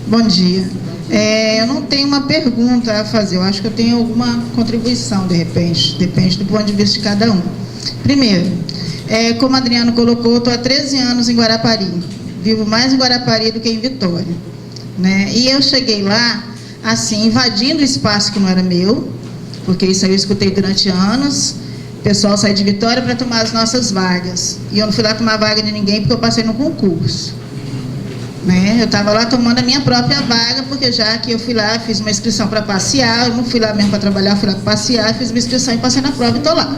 Bom dia. Eu não tenho uma pergunta a fazer, eu acho que eu tenho alguma contribuição, de repente, depende do ponto de vista de cada um. Primeiro, como o Adriano colocou, eu estou há 13 anos em Guarapari, vivo mais em Guarapari do que em Vitória, né? E eu cheguei lá, assim, invadindo o espaço que não era meu, porque isso eu escutei durante anos, o pessoal sai de Vitória para tomar as nossas vagas, e eu não fui lá tomar vaga de ninguém porque eu passei no concurso. Né? Eu estava lá tomando a minha própria vaga, porque já que eu fui lá, fiz uma inscrição para passear, eu não fui lá mesmo para trabalhar, eu fui lá para passear, fiz uma inscrição e passei na prova e estou lá.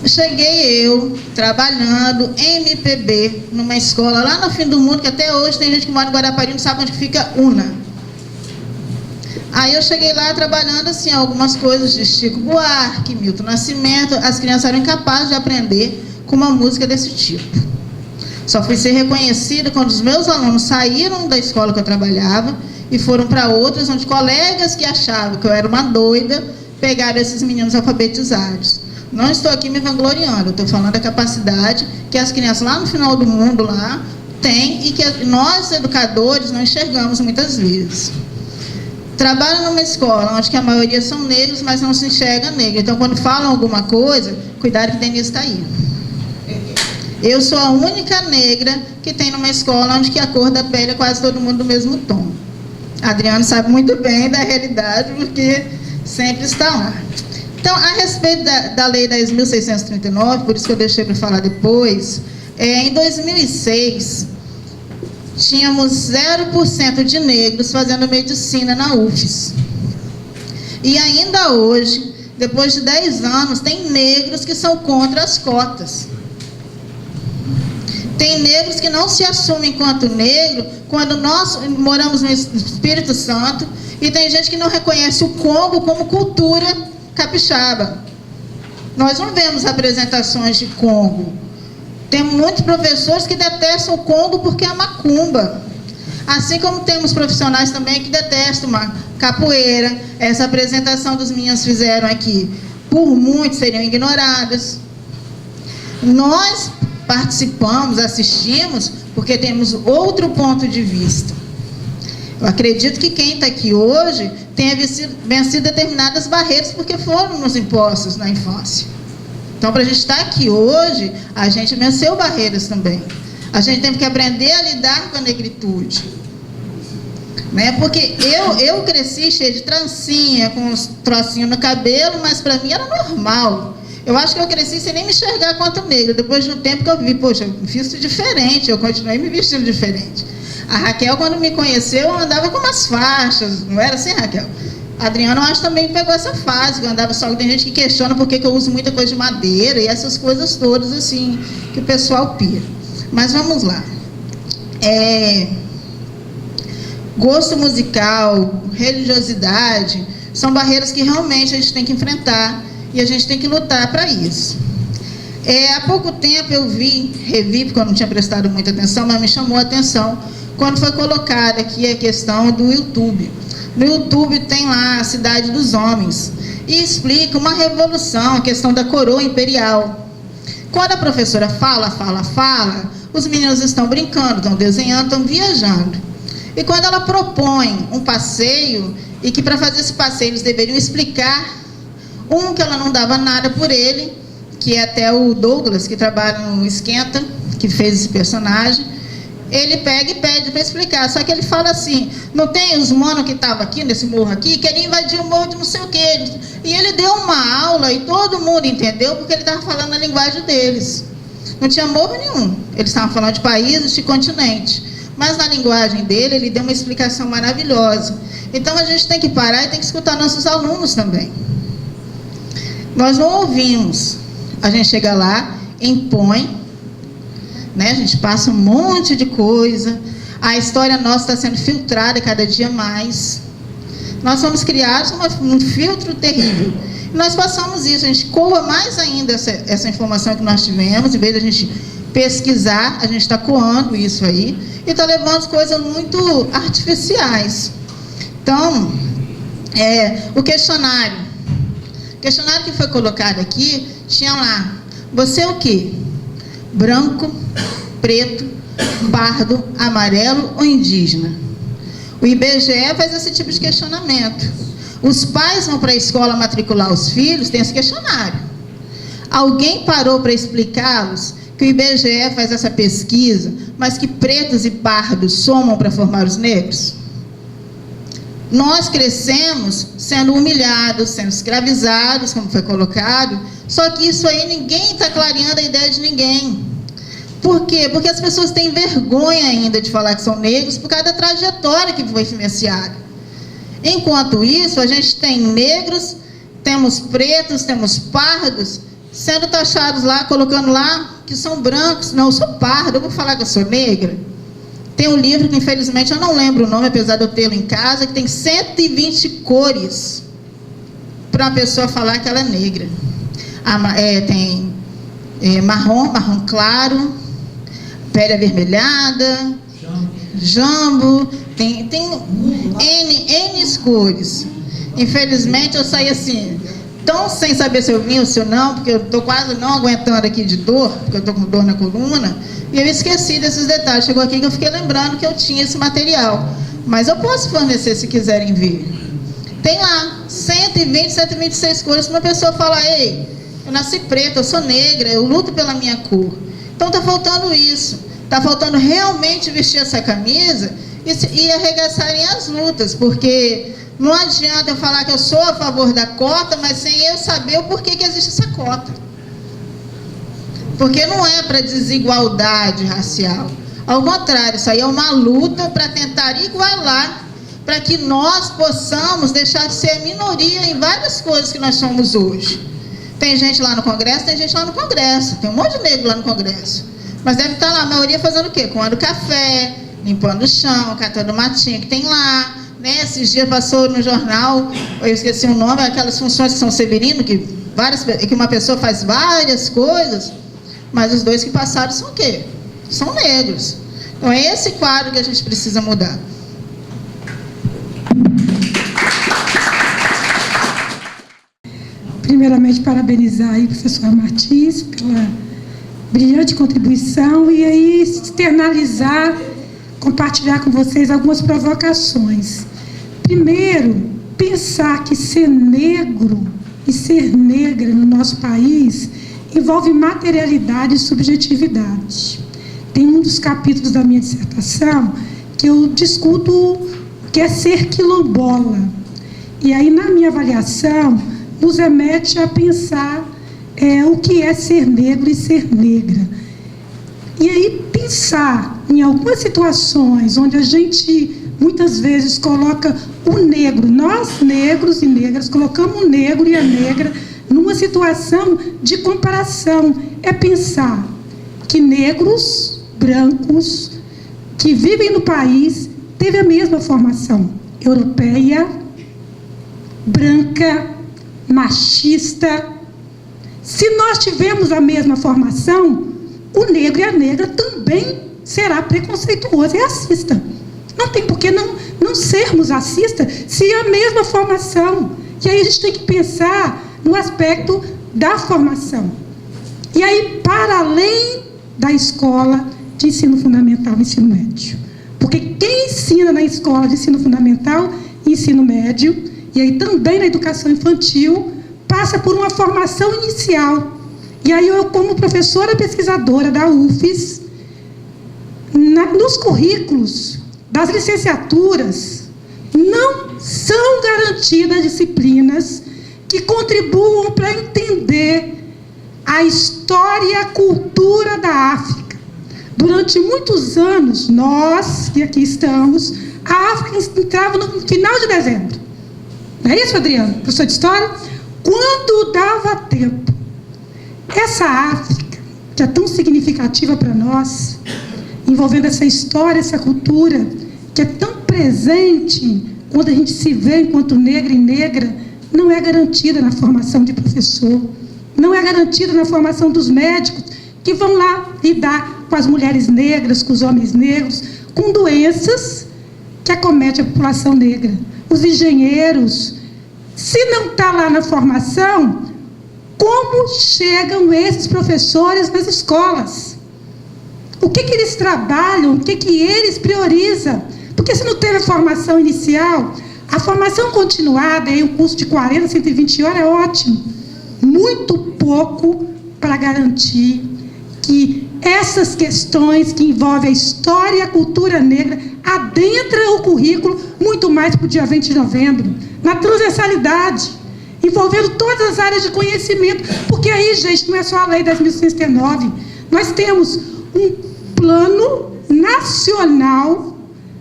Cheguei eu, trabalhando, MPB, numa escola lá no fim do mundo, que até hoje tem gente que mora em Guarapari e não sabe onde fica Una. Aí eu cheguei lá trabalhando assim, algumas coisas de Chico Buarque, Milton Nascimento, as crianças eram incapazes de aprender com uma música desse tipo. Só fui ser reconhecida quando os meus alunos saíram da escola que eu trabalhava e foram para outras, onde colegas que achavam que eu era uma doida, pegaram esses meninos alfabetizados. Não estou aqui me vangloriando, eu estou falando da capacidade que as crianças lá no final do mundo lá têm e que nós, educadores, não enxergamos muitas vezes. Trabalho numa escola onde que a maioria são negros, mas não se enxerga negro. Então, quando falam alguma coisa, cuidado que Denise está aí. Eu sou a única negra que tem numa escola onde que a cor da pele é quase todo mundo do mesmo tom. Adriano sabe muito bem da realidade, porque sempre está lá. Então, a respeito da Lei 10.639, por isso que eu deixei para falar depois, em 2006, tínhamos 0% de negros fazendo medicina na UFES. E ainda hoje, depois de 10 anos, tem negros que são contra as cotas. Tem negros que não se assumem enquanto negro quando nós moramos no Espírito Santo, e tem gente que não reconhece o Congo como cultura capixaba. Nós não vemos apresentações de Congo. Tem muitos professores que detestam o Congo porque é macumba. Assim como temos profissionais também que detestam uma capoeira. Essa apresentação dos meninos fizeram aqui, por muitos seriam ignoradas. Nós participamos, assistimos, porque temos outro ponto de vista. Eu acredito que quem está aqui hoje tenha vencido determinadas barreiras porque foram nos impostos na infância. Então, para a gente estar aqui hoje, a gente venceu barreiras também. A gente tem que aprender a lidar com a negritude. Né? Porque eu cresci cheia de trancinha, com uns trocinhos no cabelo, mas para mim era normal. Eu acho que eu cresci sem nem me enxergar quanto negra. Depois de um tempo que eu vi, poxa, eu me visto diferente, eu continuei me vestindo diferente. A Raquel, quando me conheceu, eu andava com umas faixas, não era assim, Raquel? A Adriana, eu acho, também pegou essa fase, eu andava só, tem gente que questiona por que eu uso muita coisa de madeira e essas coisas todas, assim, que o pessoal pira. Mas vamos lá. Gosto musical, religiosidade, são barreiras que realmente a gente tem que enfrentar. E a gente tem que lutar para isso. Há pouco tempo eu revi, porque eu não tinha prestado muita atenção, mas me chamou a atenção, quando foi colocada aqui a questão do YouTube. No YouTube tem lá a Cidade dos Homens, e explica uma revolução, a questão da coroa imperial. Quando a professora fala, os meninos estão brincando, estão desenhando, estão viajando. E quando ela propõe um passeio, e que para fazer esse passeio eles deveriam explicar que ela não dava nada por ele, que é até o Douglas, que trabalha no Esquenta, que fez esse personagem, ele pega e pede para explicar, só que ele fala assim, não tem os manos que estavam aqui, nesse morro aqui, queriam invadir o morro de não sei o quê, e ele deu uma aula e todo mundo entendeu, porque ele estava falando a linguagem deles, não tinha morro nenhum, eles estavam falando de países, de continente, mas na linguagem dele, ele deu uma explicação maravilhosa. Então a gente tem que parar e tem que escutar nossos alunos também. Nós não ouvimos, a gente chega lá, impõe, né? A gente passa um monte de coisa, a história nossa está sendo filtrada cada dia mais. Nós fomos criados um filtro terrível. E nós passamos isso, a gente coa mais ainda essa informação que nós tivemos, em vez de a gente pesquisar, a gente está coando isso aí, e está levando coisas muito artificiais. Então, o questionário que foi colocado aqui, tinha lá, você é o quê? Branco, preto, pardo, amarelo ou indígena? O IBGE faz esse tipo de questionamento. Os pais vão para a escola matricular os filhos, tem esse questionário. Alguém parou para explicá-los que o IBGE faz essa pesquisa, mas que pretos e pardos somam para formar os negros? Nós crescemos sendo humilhados, sendo escravizados, como foi colocado, só que isso aí ninguém está clareando a ideia de ninguém. Por quê? Porque as pessoas têm vergonha ainda de falar que são negros por causa da trajetória que foi vivenciada. Enquanto isso, a gente tem negros, temos pretos, temos pardos, sendo taxados lá, colocando lá que são brancos. Não, eu sou pardo, eu vou falar que eu sou negra. Tem um livro que, infelizmente, eu não lembro o nome, apesar de eu tê-lo em casa, que tem 120 cores para uma pessoa falar que ela é negra. Tem marrom claro, pele avermelhada, jambo, tem N cores. Infelizmente, eu saí assim, tão sem saber se eu vim ou se eu não, porque eu estou quase não aguentando aqui de dor, porque eu estou com dor na coluna, e eu esqueci desses detalhes. Chegou aqui que eu fiquei lembrando que eu tinha esse material. Mas eu posso fornecer se quiserem ver. Tem lá 120, 126 cores para uma pessoa falar: ei, eu nasci preta, eu sou negra, eu luto pela minha cor. Então está faltando isso. Está faltando realmente vestir essa camisa e arregaçarem as lutas, porque não adianta eu falar que eu sou a favor da cota, mas sem eu saber o porquê que existe essa cota. Porque não é para desigualdade racial. Ao contrário, isso aí é uma luta para tentar igualar, para que nós possamos deixar de ser minoria em várias coisas que nós somos hoje. Tem gente lá no Congresso, tem gente lá no Congresso, tem um monte de negro lá no Congresso. Mas deve estar lá, a maioria fazendo o quê? Comendo café, limpando o chão, catando matinho que tem lá, né? Esses dias passou no jornal, eu esqueci o nome, aquelas funções de São Severino, que uma pessoa faz várias coisas, mas os dois que passaram são o quê? São negros. Então é esse quadro que a gente precisa mudar. Primeiramente, parabenizar aí a professora Martins pela brilhante contribuição e aí externalizar, compartilhar com vocês algumas provocações. Primeiro, pensar que ser negro e ser negra no nosso país envolve materialidade e subjetividade. Tem um dos capítulos da minha dissertação que eu discuto o que é ser quilombola. E aí, na minha avaliação, nos remete a pensar o que é ser negro e ser negra. E aí, pensar em algumas situações onde a gente, muitas vezes, coloca o negro, nós negros e negras, colocamos o negro e a negra numa situação de comparação. É pensar que negros, brancos, que vivem no país, teve a mesma formação europeia, branca, machista. Se nós tivermos a mesma formação, o negro e a negra também será preconceituoso e racista. Não tem por que não sermos racistas se é a mesma formação. E aí a gente tem que pensar no aspecto da formação. E aí, para além da escola de ensino fundamental e ensino médio. Porque quem ensina na escola de ensino fundamental e ensino médio, e aí também na educação infantil, passa por uma formação inicial. E aí eu, como professora pesquisadora da UFES, nos currículos das licenciaturas, não são garantidas disciplinas que contribuam para entender a história e a cultura da África. Durante muitos anos, nós, que aqui estamos, a África entrava no final de dezembro. Não é isso, Adriano? Professor de História? Quando dava tempo, essa África, que é tão significativa para nós, envolvendo essa história, essa cultura, que é tão presente quando a gente se vê enquanto negro e negra, não é garantida na formação de professor, não é garantida na formação dos médicos que vão lá lidar com as mulheres negras, com os homens negros, com doenças que acometem a população negra. Os engenheiros, se não está lá na formação, como chegam esses professores nas escolas? O que eles trabalham, o que eles priorizam? Porque se não teve a formação inicial, a formação continuada, aí um curso de 40, 120 horas é ótimo. Muito pouco para garantir que essas questões que envolvem a história e a cultura negra adentram o currículo muito mais para o dia 20 de novembro, na transversalidade, envolvendo todas as áreas de conhecimento, porque aí, gente, não é só a Lei 10.139, nós temos um plano nacional,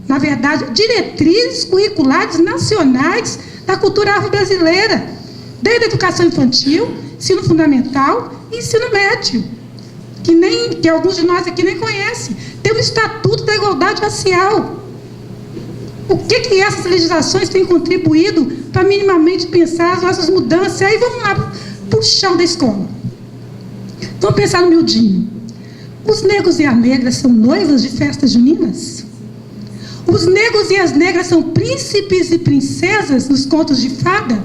na verdade, diretrizes curriculares nacionais da cultura afro-brasileira, desde a educação infantil, ensino fundamental e ensino médio, que alguns de nós aqui nem conhecem. Tem o Estatuto da Igualdade Racial. O que essas legislações têm contribuído para minimamente pensar as nossas mudanças? Aí vamos lá para o chão da escola. Vamos pensar no miudinho. Os negros e as negras são noivas de festas juninas? Os negros e as negras são príncipes e princesas nos contos de fada?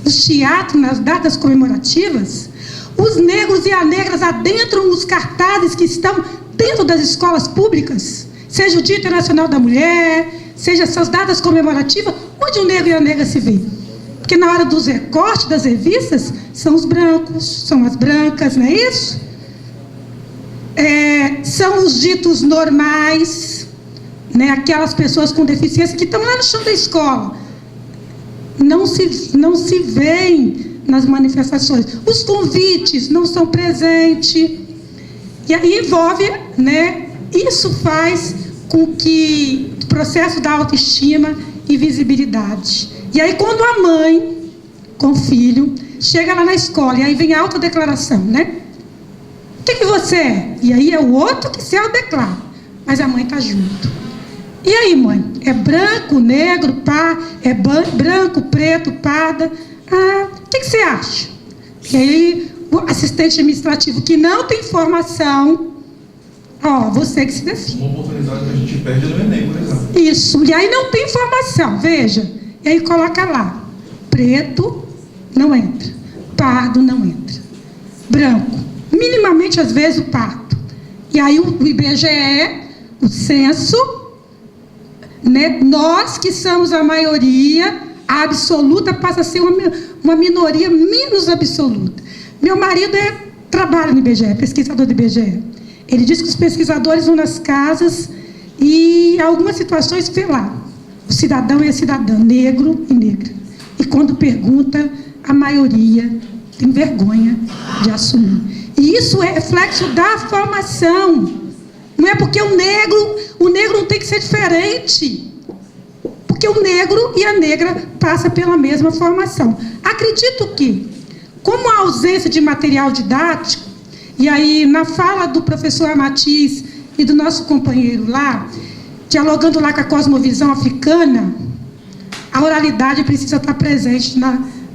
Nos teatros, nas datas comemorativas? Os negros e as negras adentram os cartazes que estão dentro das escolas públicas? Seja o Dia Internacional da Mulher, seja essas datas comemorativas, onde o negro e a negra se vê? Porque na hora dos recortes das revistas, são os brancos, são as brancas, não é isso? São os ditos normais, né? Aquelas pessoas com deficiência que estão lá no chão da escola. Não se veem nas manifestações. Os convites não são presentes. E aí envolve, né? Isso faz com que o processo da autoestima e visibilidade. E aí quando a mãe, com o filho, chega lá na escola, e aí vem a autodeclaração, né? O que você é? E aí é o outro que se autodeclara, mas a mãe está junto. E aí, mãe? É branco, negro, é branco, preto, parda? O que você acha? E aí o assistente administrativo que não tem formação, você que se define. Uma oportunidade que a gente perde no Enem, por exemplo. Isso, e aí não tem formação, veja. E aí coloca lá, preto não entra, pardo não entra, branco, minimamente às vezes o pardo. E aí o IBGE, o censo, né, nós que somos a maioria, a absoluta passa a ser uma minoria menos absoluta. Meu marido trabalha no IBGE, pesquisador do IBGE. Ele diz que os pesquisadores vão nas casas e em algumas situações vê lá o cidadão e a cidadã, negro e negra. E quando pergunta, a maioria tem vergonha de assumir. E isso é reflexo da formação. Não é porque o negro não tem que ser diferente. Porque o negro e a negra passam pela mesma formação. Acredito que, como a ausência de material didático, e aí na fala do professor Matiz e do nosso companheiro lá, dialogando lá com a cosmovisão africana, a oralidade precisa estar presente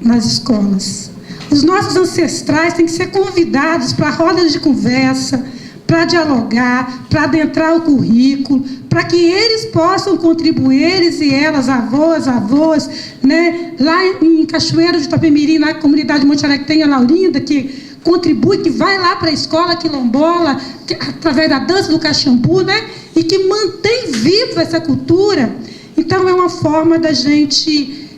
nas escolas. Os nossos ancestrais têm que ser convidados para rodas de conversa, para dialogar, para adentrar o currículo, para que eles possam contribuir, eles e elas, avós, né? Lá em Cachoeiro de Itapemirim, na comunidade Monte Alegre, tem a Laurinda, que contribui, que vai lá para a escola quilombola, através da dança do cachambu, né? E que mantém viva essa cultura. Então, é uma forma da gente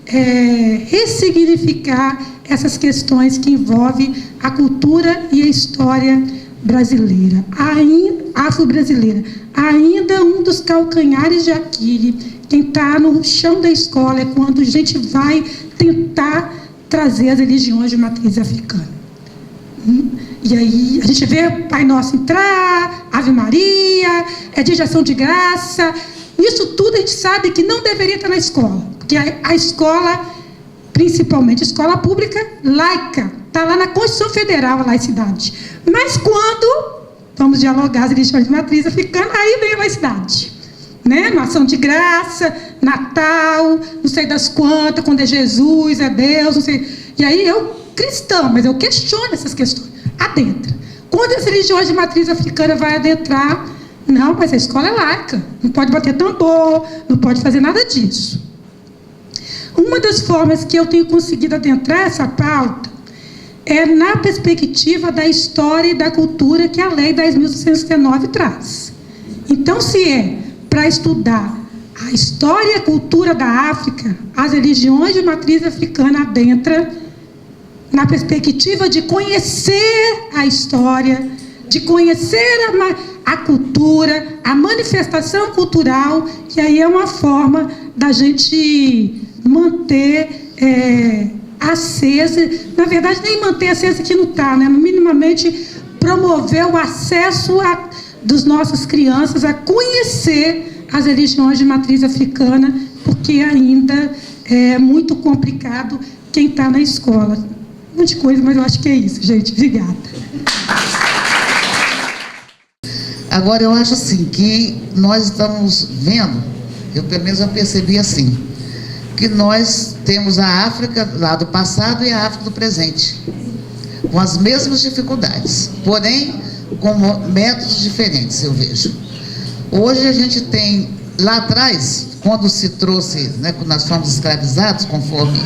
ressignificar essas questões que envolvem a cultura e a história brasileira, afro-brasileira. Ainda um dos calcanhares de Aquiles, quem está no chão da escola, é quando a gente vai tentar trazer as religiões de matriz africana. E aí a gente vê Pai Nosso entrar, Ave Maria, dia de ação de graça. Isso tudo a gente sabe que não deveria estar na escola, porque a escola, principalmente a escola pública, laica, está lá na Constituição Federal, a laicidade. Mas quando vamos dialogar as religiões de matriz africana, aí vem a laicidade. Né? Ação de graça, Natal, não sei das quantas, quando é Jesus, é Deus, não sei. E aí eu, cristão, mas eu questiono essas questões. Adentra. Quando as religiões de matriz africana vai adentrar, não, mas a escola é laica, não pode bater tambor, não pode fazer nada disso. Uma das formas que eu tenho conseguido adentrar essa pauta é na perspectiva da história e da cultura que a Lei 10.109 traz. Então, se é para estudar a história e a cultura da África, as religiões de matriz africana adentra na perspectiva de conhecer a história, de conhecer a cultura, a manifestação cultural, que aí é uma forma da gente manter acesa, na verdade nem manter acesa que não está, né? Minimamente promover o acesso dos nossas crianças a conhecer as religiões de matriz africana, porque ainda é muito complicado quem está na escola. Um monte de coisa, mas eu acho que é isso, gente. Obrigada. Agora, eu acho assim, que nós estamos vendo, eu pelo menos eu percebi assim, que nós temos a África lá do passado e a África do presente, com as mesmas dificuldades, porém com métodos diferentes, eu vejo. Hoje a gente tem, lá atrás, quando se trouxe, né, quando nós fomos escravizados, conforme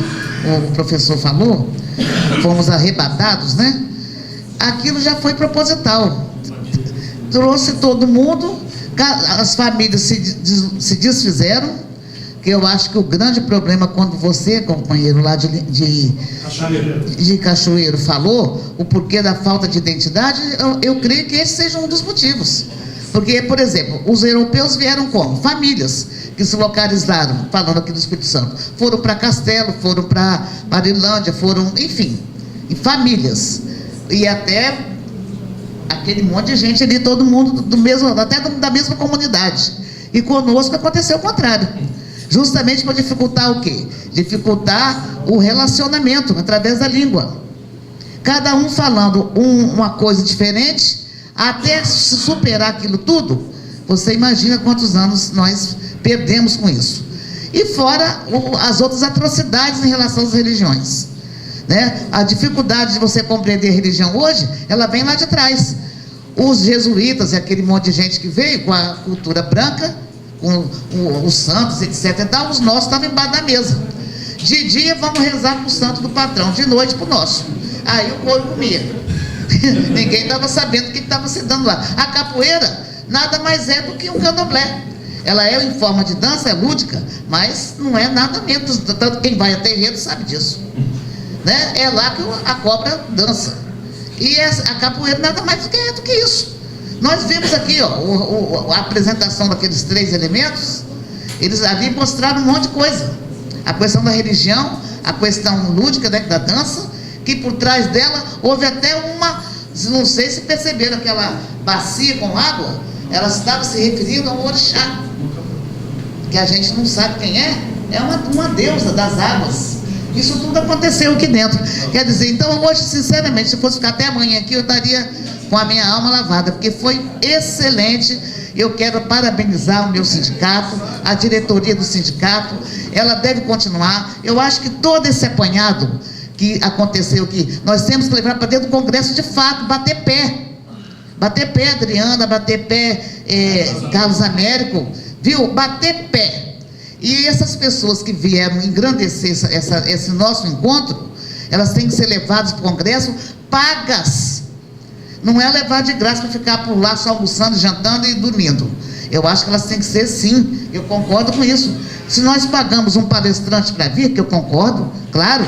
o professor falou, fomos arrebatados, né? Aquilo já foi proposital. Trouxe todo mundo, as famílias se desfizeram, que eu acho que o grande problema, quando você, companheiro lá de Cachoeiro, falou o porquê da falta de identidade, eu creio que esse seja um dos motivos. Porque, por exemplo, os europeus vieram como? Famílias que se localizaram, falando aqui do Espírito Santo, foram para Castelo, foram para Marilândia, foram, enfim, em famílias. E até aquele monte de gente ali, todo mundo do mesmo, até da mesma comunidade. E conosco aconteceu o contrário. Justamente para dificultar o quê? Dificultar o relacionamento através da língua. Cada um falando uma coisa diferente, até se superar aquilo tudo, você imagina quantos anos nós perdemos com isso. E fora as outras atrocidades em relação às religiões, né? A dificuldade de você compreender a religião hoje, ela vem lá de trás. Os jesuítas e aquele monte de gente que veio com a cultura branca, com os santos, etc. Então, os nossos estavam embaixo da mesa. De dia, vamos rezar para o santo do patrão, de noite para o nosso. Aí o couro comia. Ninguém estava sabendo o que estava se dando lá. A capoeira nada mais é do que um candomblé. Ela é em forma de dança, é lúdica, mas não é nada menos. Tanto quem vai a terreiro sabe disso, né? É lá que a cobra dança. E a capoeira nada mais do que isso. Nós vimos aqui, ó, a apresentação daqueles 3 elementos. Eles ali mostraram um monte de coisa. A questão da religião, a questão lúdica, né, da dança, que por trás dela houve até não sei se perceberam, aquela bacia com água, ela estava se referindo ao orixá, que a gente não sabe quem é uma deusa das águas. Isso tudo aconteceu aqui dentro. Quer dizer, então hoje, sinceramente, se fosse ficar até amanhã aqui, eu estaria com a minha alma lavada, porque foi excelente. Eu quero parabenizar o meu sindicato, a diretoria do sindicato, ela deve continuar. Eu acho que todo esse apanhado que aconteceu aqui, nós temos que levar para dentro do Congresso de fato, bater pé. Bater pé, Adriana, bater pé, Carlos Américo, viu? Bater pé. E essas pessoas que vieram engrandecer esse nosso encontro, elas têm que ser levadas para o Congresso pagas. Não é levar de graça para ficar por lá só almoçando, jantando e dormindo. Eu acho que elas têm que ser sim, eu concordo com isso. Se nós pagamos um palestrante para vir, que eu concordo, claro,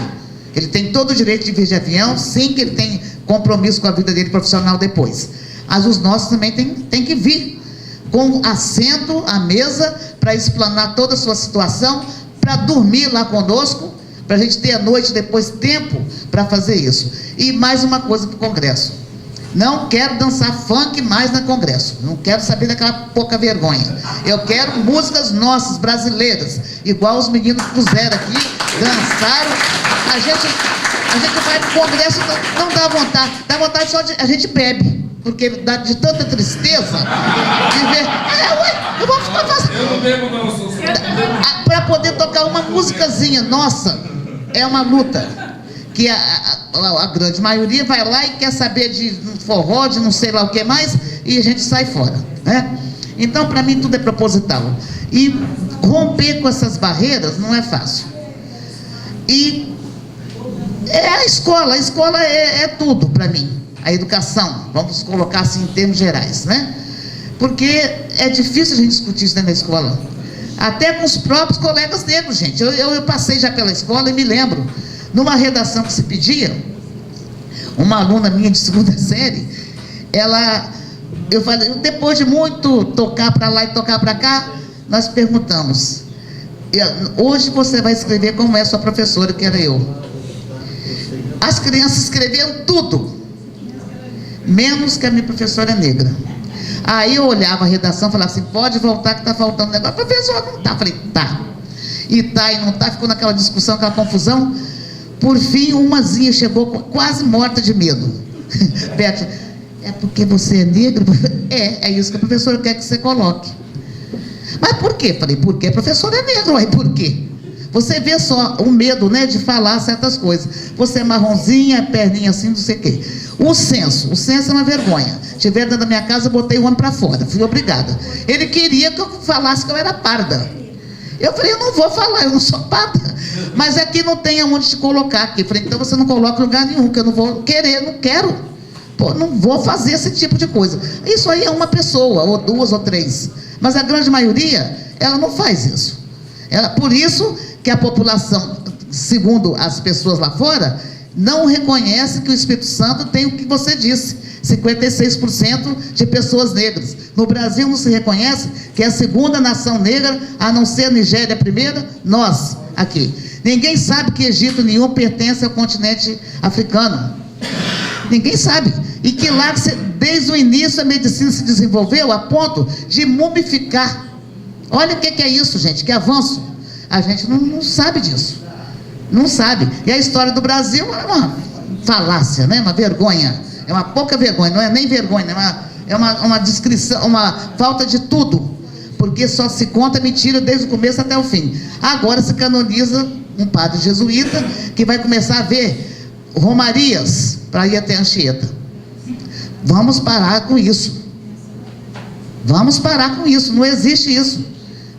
ele tem todo o direito de vir de avião, sim, que ele tem compromisso com a vida dele profissional depois. Mas os nossos também têm que vir com assento à mesa para explanar toda a sua situação, para dormir lá conosco, para a gente ter à noite depois tempo para fazer isso. E mais uma coisa para o Congresso. Não quero dançar funk mais no Congresso. Não quero saber daquela pouca vergonha. Eu quero músicas nossas, brasileiras, igual os meninos puseram aqui, dançaram. A gente vai para o Congresso, não dá vontade. Dá vontade só de... A gente bebe. Porque dá de tanta tristeza de ver. Eu vou ficar fazendo. Eu não bebo, não, sou para poder tocar uma musicazinha nossa, é uma luta. Que a grande maioria vai lá e quer saber de forró, de não sei lá o que mais, e a gente sai fora, né? Então, para mim, tudo é proposital. E romper com essas barreiras não é fácil. E a escola é tudo para mim. A educação, vamos colocar assim em termos gerais, né? Porque é difícil a gente discutir isso dentro da escola. Até com os próprios colegas negros, gente. Eu passei já pela escola e me lembro, numa redação que se pedia, uma aluna minha de 2ª série, eu falei, depois de muito tocar para lá e tocar para cá, nós perguntamos, hoje você vai escrever como é sua professora, que era eu. As crianças escreviam tudo, menos que a minha professora é negra. Aí eu olhava a redação e falava assim, pode voltar que está faltando negócio. Professor, não está. Eu falei, tá. E tá e não tá, ficou naquela discussão, aquela confusão. Por fim, umazinha chegou quase morta de medo. Beth, é porque você é negro? É isso que a professora quer que você coloque. Mas por quê? Falei, porque a professora é negra. Aí por quê? Você vê só o medo, né, de falar certas coisas. Você é marronzinha, perninha assim, não sei o quê. O censo é uma vergonha. Estiver dentro da minha casa, eu botei o homem para fora, fui obrigada. Ele queria que eu falasse que eu era parda. Eu falei, eu não vou falar, eu não sou parda. Mas aqui não tem aonde te colocar aqui. Eu falei, então você não coloca em lugar nenhum, que eu não vou querer, não quero. Pô, não vou fazer esse tipo de coisa. Isso aí é uma pessoa, ou 2 ou 3. Mas a grande maioria, ela não faz isso. Por isso que a população, segundo as pessoas lá fora, não reconhece que o Espírito Santo tem o que você disse, 56% de pessoas negras. No Brasil não se reconhece que é a 2ª nação negra, a não ser a Nigéria a primeira, nós aqui. Ninguém sabe que Egito nenhum pertence ao continente africano. Ninguém sabe. E que lá, desde o início, a medicina se desenvolveu a ponto de mumificar. Olha o que é isso, gente, que avanço. A gente não sabe disso. Não sabe. E a história do Brasil é uma falácia, né? Uma vergonha. É uma pouca vergonha, não é nem vergonha, é uma descrição, uma falta de tudo. Porque só se conta mentira desde o começo até o fim. Agora se canoniza um padre jesuíta que vai começar a ver romarias para ir até Anchieta. Vamos parar com isso. Vamos parar com isso. Não existe isso.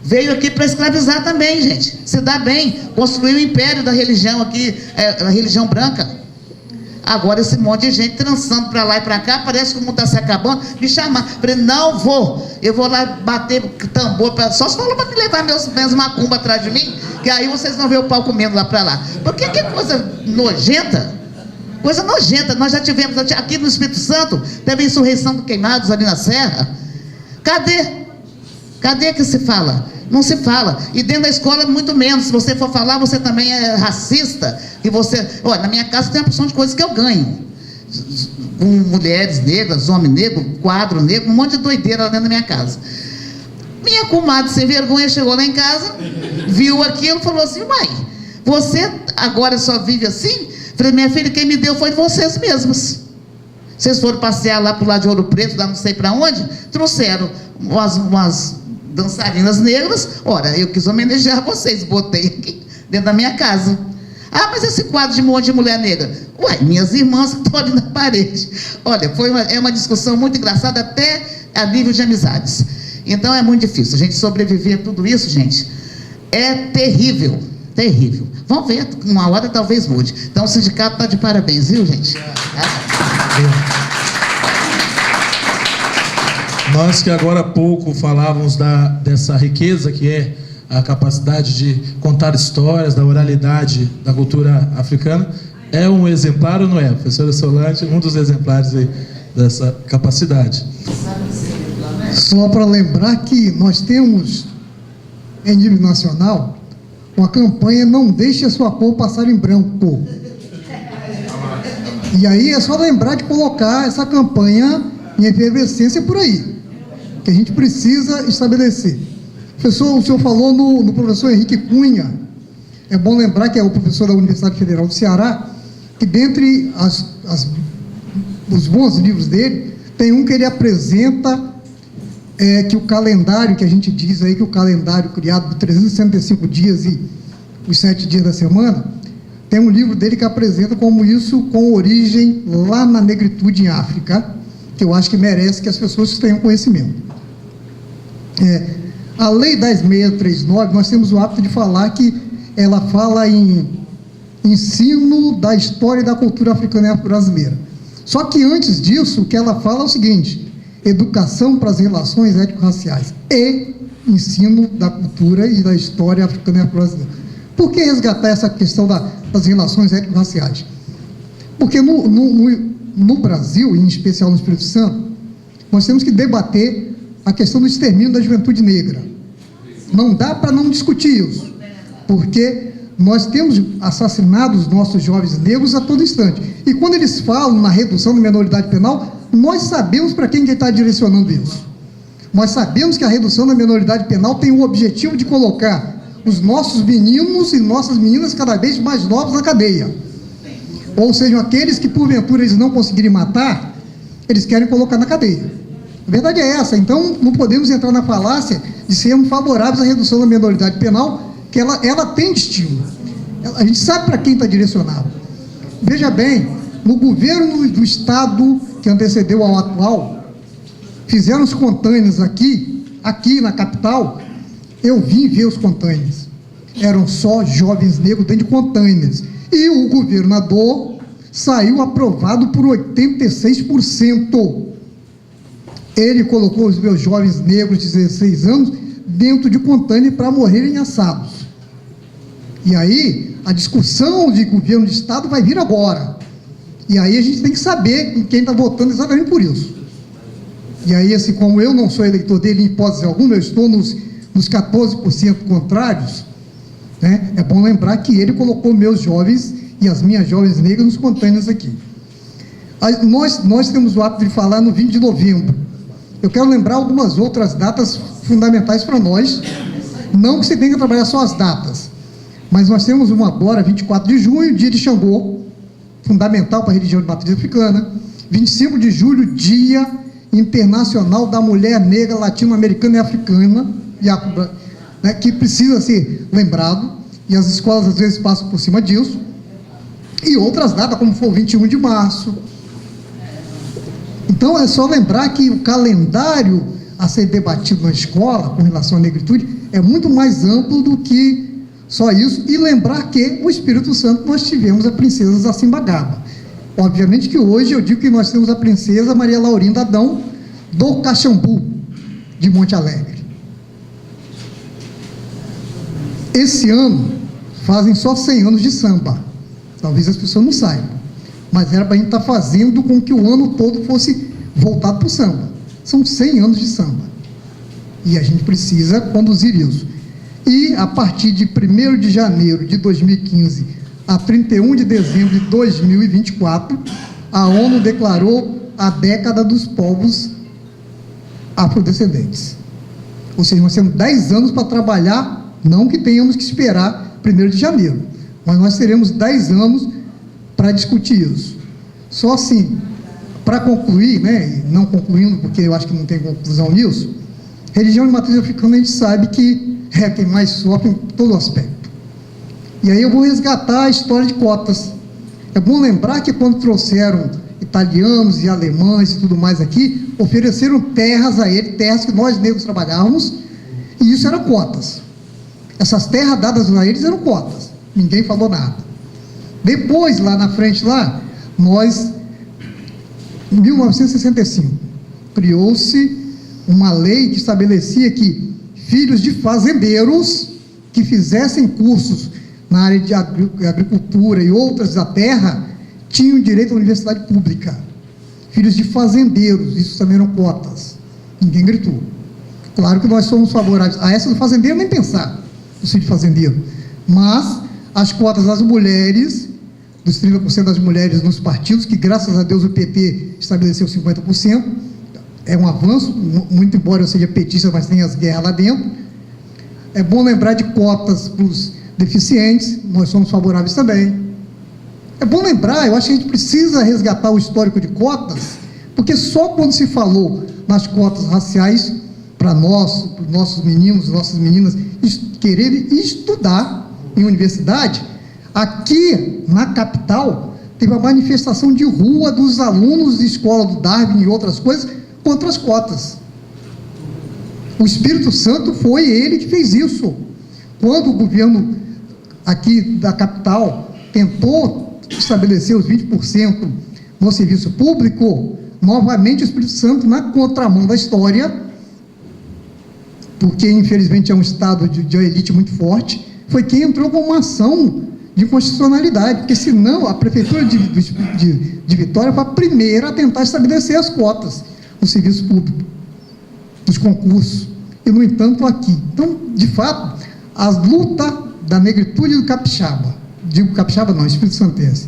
Veio aqui para escravizar também, gente. Se dá bem. Construiu o império da religião aqui, a religião branca. Agora esse monte de gente trançando para lá e para cá, parece que o mundo está se acabando. Me chamar. Falei, não vou. Eu vou lá bater tambor. Só se falou para me levar minhas macumbas atrás de mim, que aí vocês vão ver o pau comendo lá para lá. Porque que coisa nojenta. Coisa nojenta. Nós já tivemos aqui no Espírito Santo, teve a insurreição dos queimados ali na Serra. Cadê? Cadê que se fala? Não se fala. E dentro da escola, muito menos. Se você for falar, você também é racista. E você... Olha, na minha casa tem uma porção de coisas que eu ganho. Com mulheres negras, homem negro, quadro negro, um monte de doideira lá dentro da minha casa. Minha comadre, sem vergonha, chegou lá em casa, viu aquilo e falou assim, uai, você agora só vive assim? Falei, minha filha, quem me deu foi vocês mesmos. Vocês foram passear lá pro lado de Ouro Preto, lá não sei para onde, trouxeram umas dançarinas negras. Ora, eu quis homenagear vocês, botei aqui dentro da minha casa. Ah, mas esse quadro de um monte de mulher negra? Uai, minhas irmãs que estão ali na parede. Olha, é uma discussão muito engraçada, até a nível de amizades. Então é muito difícil. A gente sobreviver a tudo isso, gente, é terrível, terrível. Vamos ver, uma hora talvez mude. Então o sindicato está de parabéns, viu, gente? Nós que agora há pouco falávamos dessa riqueza que é a capacidade de contar histórias, da oralidade da cultura africana, é um exemplar ou não é? A professora Solange, um dos exemplares aí dessa capacidade. Só para lembrar que nós temos, em nível nacional, uma campanha Não Deixe a Sua Cor Passar em Branco. E aí é só lembrar de colocar essa campanha em efervescência por aí, que a gente precisa estabelecer. Professor, o senhor falou no professor Henrique Cunha. É bom lembrar que é o professor da Universidade Federal do Ceará, que dentre os bons livros dele, tem um que ele apresenta, que o calendário, que a gente diz aí, que o calendário criado por 365 dias e os 7 dias da semana, tem um livro dele que apresenta como isso com origem lá na negritude em África, que eu acho que merece que as pessoas tenham conhecimento. A Lei 10.639, nós temos o hábito de falar que ela fala em ensino da história e da cultura africana e afro-brasileira. Só que antes disso, o que ela fala é o seguinte: educação para as relações étnico-raciais e ensino da cultura e da história africana e afro-brasileira. Por que resgatar essa questão das relações étnico-raciais? Porque no Brasil, em especial no Espírito Santo, nós temos que debater a questão do extermínio da juventude negra. Não dá para não discutir isso, porque nós temos assassinado os nossos jovens negros a todo instante. E quando eles falam na redução da minoridade penal, nós sabemos para quem está direcionando isso. Nós sabemos que a redução da minoridade penal tem o objetivo de colocar os nossos meninos e nossas meninas cada vez mais novos na cadeia. Ou seja, aqueles que porventura eles não conseguirem matar, eles querem colocar na cadeia. A verdade é essa. Então, não podemos entrar na falácia de sermos favoráveis à redução da minoridade penal, que ela tem destino. A gente sabe para quem está direcionado. Veja bem, no governo do Estado que antecedeu ao atual, fizeram os containers aqui na capital. Eu vim ver os containers. Eram só jovens negros dentro de containers. E o governador saiu aprovado por 86%. Ele colocou os meus jovens negros de 16 anos dentro de container para morrerem assados. E aí, a discussão de governo de Estado vai vir agora. E aí a gente tem que saber em quem está votando exatamente por isso. E aí, assim, como eu não sou eleitor dele em hipótese alguma, eu estou nos 14% contrários, né? É bom lembrar que ele colocou meus jovens e as minhas jovens negras nos containers aqui. Nós temos o hábito de falar no 20 de novembro. Eu quero lembrar algumas outras datas fundamentais para nós. Não que você tenha que trabalhar só as datas, mas nós temos uma agora, 24 de junho, dia de Xangô, fundamental para a religião de matriz africana. 25 de julho, Dia Internacional da Mulher Negra, Latino-Americana e Africana, né, que precisa ser lembrado, e as escolas às vezes passam por cima disso. E outras datas, como foi o 21 de março. Então, é só lembrar que o calendário a ser debatido na escola, com relação à negritude, é muito mais amplo do que só isso, e lembrar que o Espírito Santo nós tivemos a princesa Zacimbagaba. Obviamente que hoje eu digo que nós temos a princesa Maria Laurinda Adão do Caxambu, de Monte Alegre. Esse ano fazem só 100 anos de samba. Talvez as pessoas não saibam, mas era para a gente estar fazendo com que o ano todo fosse voltado para o samba. São 100 anos de samba. E a gente precisa conduzir isso. E a partir de 1º de janeiro de 2015 a 31 de dezembro de 2024, a ONU declarou a década dos povos afrodescendentes. Ou seja, nós temos 10 anos para trabalhar, não que tenhamos que esperar 1º de janeiro, mas nós teremos 10 anos para discutir isso. Só assim, para concluir, né, e não concluindo, porque eu acho que não tem conclusão nisso, religião de matriz africana a gente sabe que é quem mais sofre em todo aspecto. E aí eu vou resgatar a história de cotas. É bom lembrar que quando trouxeram italianos e alemães e tudo mais aqui, ofereceram terras a eles, terras que nós negros trabalhávamos, e isso eram cotas. Essas terras dadas a eles eram cotas. Ninguém falou nada. Depois, lá na frente, nós, em 1965, criou-se uma lei que estabelecia que filhos de fazendeiros que fizessem cursos na área de agricultura e outras da terra tinham direito à universidade pública. Filhos de fazendeiros, isso também eram cotas. Ninguém gritou. Claro que nós somos favoráveis a essa do fazendeiro, nem pensar no filho de fazendeiro. Mas as cotas das mulheres, dos 30% das mulheres nos partidos, que graças a Deus o PT estabeleceu 50%, é um avanço, muito embora eu seja petista, mas tem as guerras lá dentro. É bom lembrar de cotas para os deficientes, nós somos favoráveis também. É bom lembrar, eu acho que a gente precisa resgatar o histórico de cotas, porque só quando se falou nas cotas raciais, para nós, para os nossos meninos, nossas meninas, quererem estudar em universidade, aqui na capital, teve a manifestação de rua dos alunos de escola do Darwin e outras coisas, contra as cotas. O Espírito Santo foi ele que fez isso. Quando o governo aqui da capital tentou estabelecer os 20% no serviço público, novamente o Espírito Santo, na contramão da história, porque infelizmente é um estado de elite muito forte, foi quem entrou com uma ação de inconstitucionalidade, porque senão a Prefeitura de Vitória foi a primeira a tentar estabelecer as cotas no serviço público, nos concursos, e no entanto aqui. Então, de fato, a luta da negritude do capixaba, digo capixaba não, Espírito Santense.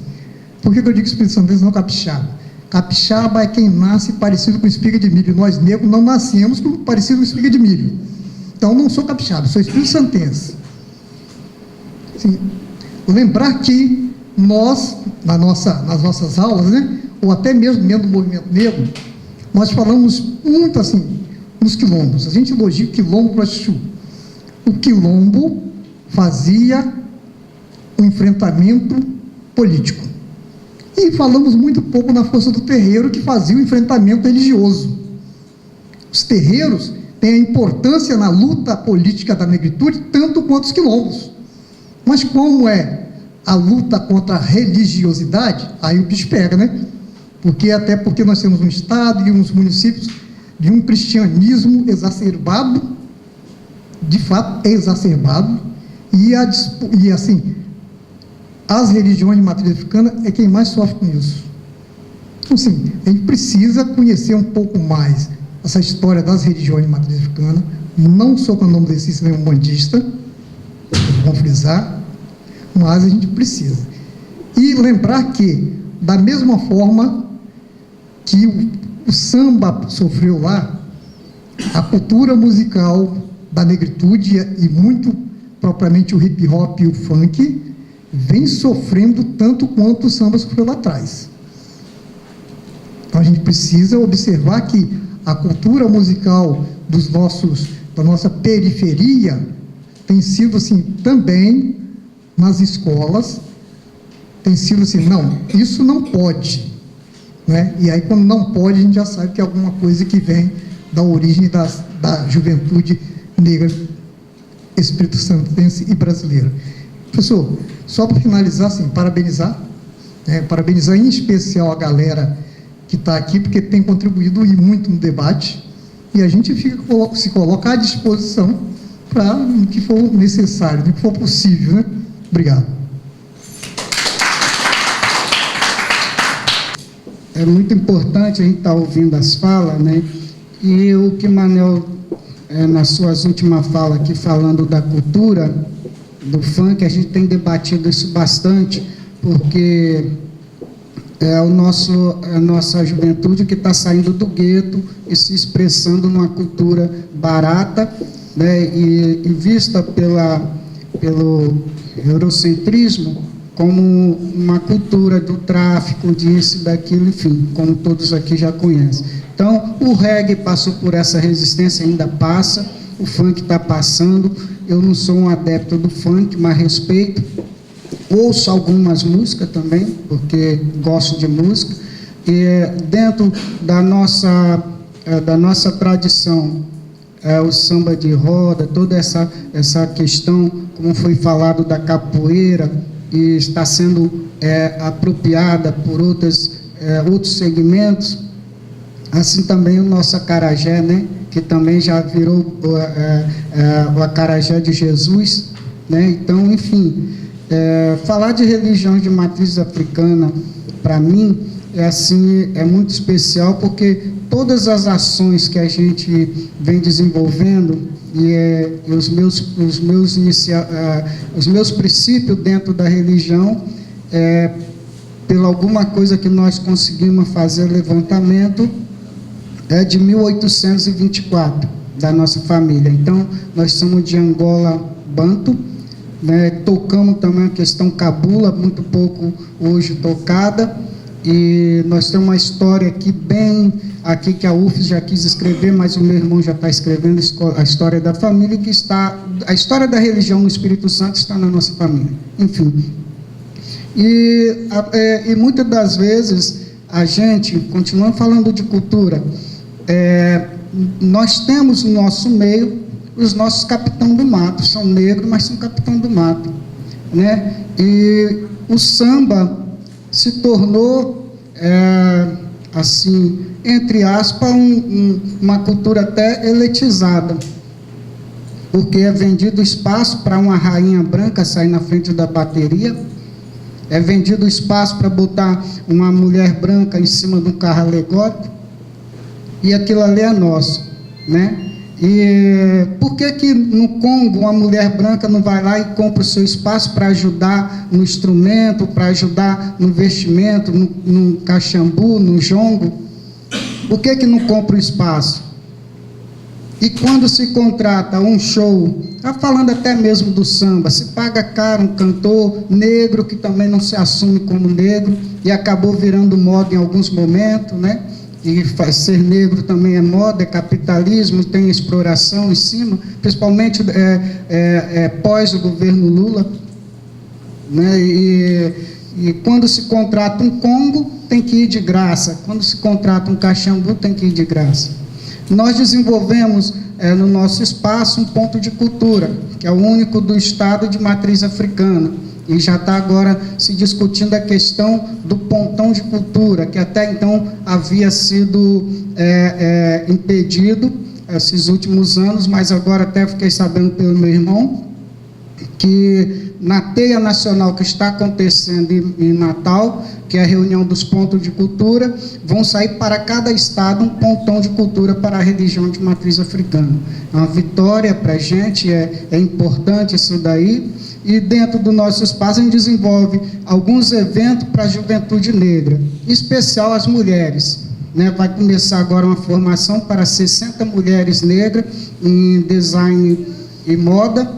Por que eu digo Espírito Santense não capixaba? Capixaba é quem nasce parecido com espiga de milho. Nós negros não nascemos parecido com espiga de milho. Então, não sou capixaba, sou Espírito Santense. Assim, lembrar que nós, nas nossas aulas, né, ou até mesmo dentro do movimento negro, nós falamos muito assim, nos quilombos. A gente elogia o quilombo para Chuchu. O quilombo fazia um enfrentamento político. E falamos muito pouco na força do terreiro, que fazia o enfrentamento religioso. Os terreiros têm a importância na luta política da negritude, tanto quanto os quilombos. Mas como é a luta contra a religiosidade, aí o bicho pega, né? Porque nós temos um estado e uns municípios de um cristianismo exacerbado, de fato é exacerbado, e assim, as religiões de matriz africana é quem mais sofre com isso. Então, assim, a gente precisa conhecer um pouco mais essa história das religiões de matriz africana. Não sou candomblessista nem um bandista, vamos frisar, mas a gente precisa. E lembrar que, da mesma forma que o samba sofreu lá, a cultura musical da negritude e muito propriamente o hip hop e o funk vem sofrendo tanto quanto o samba sofreu lá atrás. Então a gente precisa observar que a cultura musical da nossa periferia tem sido assim também nas escolas, tem sido assim, não, isso não pode, né? E aí quando não pode, a gente já sabe que é alguma coisa que vem da origem da juventude negra Espírito Santense e brasileira. Professor, só para finalizar, assim, parabenizar em especial a galera que está aqui, porque tem contribuído e muito no debate, e a gente se coloca à disposição para o que for necessário, no que for possível, né? Obrigado. É muito importante a gente estar ouvindo as falas, né? E o que Manel, nas suas últimas falas aqui, falando da cultura do funk, a gente tem debatido isso bastante, porque é a nossa juventude que está saindo do gueto e se expressando numa cultura barata, né, e vista pelo eurocentrismo como uma cultura do tráfico, disso, daquilo, enfim, como todos aqui já conhecem. Então, o reggae passou por essa resistência, ainda passa, o funk está passando. Eu não sou um adepto do funk, mas respeito. Ouço algumas músicas também, porque gosto de música. E dentro da nossa tradição, o samba de roda, toda essa questão, como foi falado, da capoeira, e está sendo apropriada por outros segmentos, assim também o nosso acarajé, né, que também já virou o acarajé de Jesus, né? Então, enfim, falar de religião de matriz africana, para mim, é muito especial, porque todas as ações que a gente vem desenvolvendo e os meus princípios dentro da religião, pela alguma coisa que nós conseguimos fazer o levantamento, de 1824, da nossa família. Então, nós somos de Angola Banto, né? Tocamos também a questão cabula, muito pouco hoje tocada, e nós temos uma história aqui que a UFES já quis escrever, mas o meu irmão já está escrevendo a história da família, a história da religião no Espírito Santo está na nossa família, enfim. E muitas das vezes a gente, continuando falando de cultura, nós temos no nosso meio os nossos capitão do mato, são negros, mas são capitão do mato, né? E o samba se tornou, assim, entre aspas, uma cultura até elitizada, porque é vendido espaço para uma rainha branca sair na frente da bateria, é vendido espaço para botar uma mulher branca em cima de um carro alegórico, e aquilo ali é nosso, né? E por que no Congo uma mulher branca não vai lá e compra o seu espaço para ajudar no instrumento, para ajudar no vestimento, no caxambu, no jongo? Por que não compra o espaço? E quando se contrata um show, está falando até mesmo do samba, se paga caro um cantor negro que também não se assume como negro e acabou virando moda em alguns momentos, né? E ser negro também é moda, é capitalismo, tem exploração em cima, principalmente pós o governo Lula, né? E quando se contrata um Congo, tem que ir de graça. Quando se contrata um caxambu, tem que ir de graça. Nós desenvolvemos no nosso espaço um ponto de cultura, que é o único do estado de matriz africana. E já está agora se discutindo a questão do pontão de cultura, que até então havia sido impedido esses últimos anos, mas agora até fiquei sabendo pelo meu irmão, que na Teia Nacional que está acontecendo em Natal, que é a reunião dos pontos de cultura, vão sair para cada estado um pontão de cultura para a religião de matriz africana. É uma vitória para a gente, é importante isso daí, e dentro do nosso espaço a gente desenvolve alguns eventos para a juventude negra, em especial as mulheres, né? Vai começar agora uma formação para 60 mulheres negras em design e moda,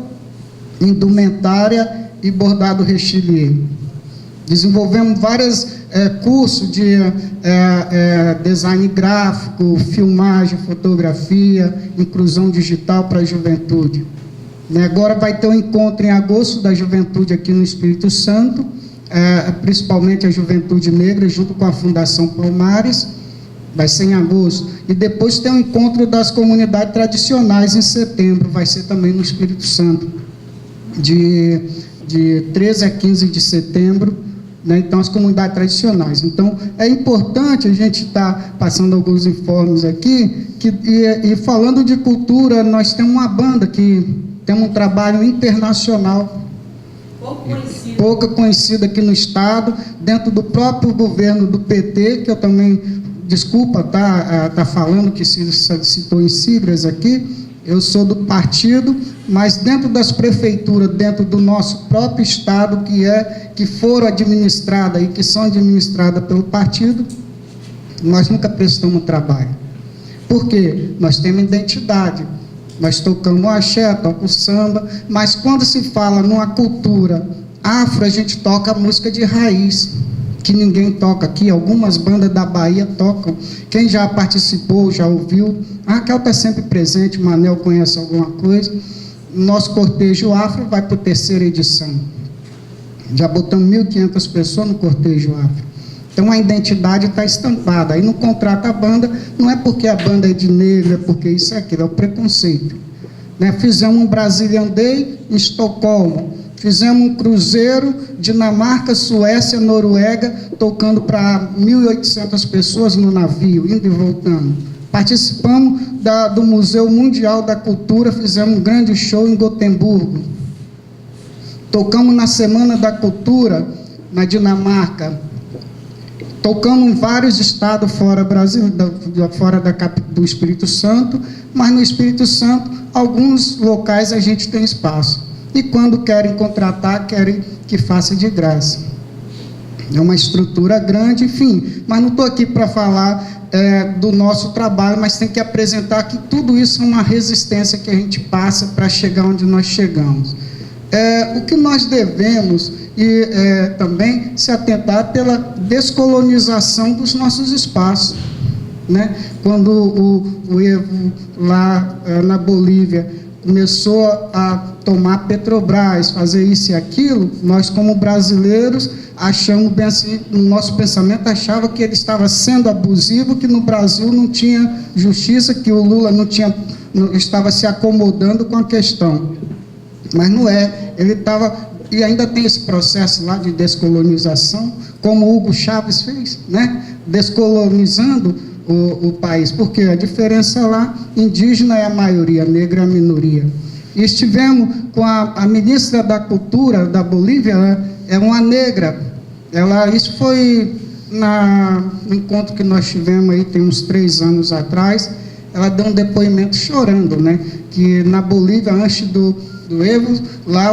indumentária e bordado rechelier. Desenvolvemos vários cursos de design gráfico, filmagem, fotografia, inclusão digital para a juventude. Agora vai ter um encontro em agosto da juventude aqui no Espírito Santo, principalmente a juventude negra, junto com a Fundação Palmares, vai ser em agosto. E depois tem um encontro das comunidades tradicionais em setembro, vai ser também no Espírito Santo, de 13 a 15 de setembro, né? Então, as comunidades tradicionais. Então, é importante a gente estar passando alguns informes aqui, e falando de cultura, nós temos uma banda que tem um trabalho internacional, pouco conhecida aqui no estado, dentro do próprio governo do PT, que eu também, desculpa, tá falando que se citou em siglas aqui, eu sou do partido, mas dentro das prefeituras, dentro do nosso próprio estado, que foram administradas e que são administradas pelo partido, nós nunca prestamos trabalho. Por quê? Nós temos identidade. Nós tocamos axé, tocamos samba, mas quando se fala numa cultura afro, a gente toca a música de raiz, que ninguém toca aqui. Algumas bandas da Bahia tocam. Quem já participou, já ouviu. A Raquel está sempre presente, o Manel conhece alguma coisa. Nosso cortejo afro vai para a 3ª edição. Já botamos 1.500 pessoas no cortejo afro. Então a identidade está estampada. Aí não contrata a banda, não é porque a banda é de negro, é porque isso é aquilo, é o preconceito. Né? Fizemos um Brazilian Day em Estocolmo, fizemos um cruzeiro, Dinamarca, Suécia, Noruega, tocando para 1.800 pessoas no navio, indo e voltando. Participamos do Museu Mundial da Cultura, fizemos um grande show em Gotemburgo. Tocamos na Semana da Cultura, na Dinamarca. Tocamos em vários estados fora do Espírito Santo, mas no Espírito Santo, alguns locais a gente tem espaço. E quando querem contratar, querem que faça de graça. É uma estrutura grande, enfim. Mas não estou aqui para falar do nosso trabalho, mas tem que apresentar que tudo isso é uma resistência que a gente passa para chegar onde nós chegamos. O que nós devemos também se atentar pela descolonização dos nossos espaços, né? Quando o Evo lá na Bolívia começou a tomar Petrobras, fazer isso e aquilo, nós como brasileiros achamos bem assim, no nosso pensamento achava que ele estava sendo abusivo, que no Brasil não tinha justiça, que o Lula estava se acomodando com a questão. Mas não é, ele estava, e ainda tem esse processo lá de descolonização, como Hugo Chávez fez, né? Descolonizando o país, porque a diferença lá, indígena é a maioria, negra é a minoria. E estivemos com a ministra da Cultura da Bolívia, né? É uma negra. Isso foi no encontro que nós tivemos aí, tem uns 3 anos atrás. Ela deu um depoimento chorando, né? Que na Bolívia, antes do Evo, lá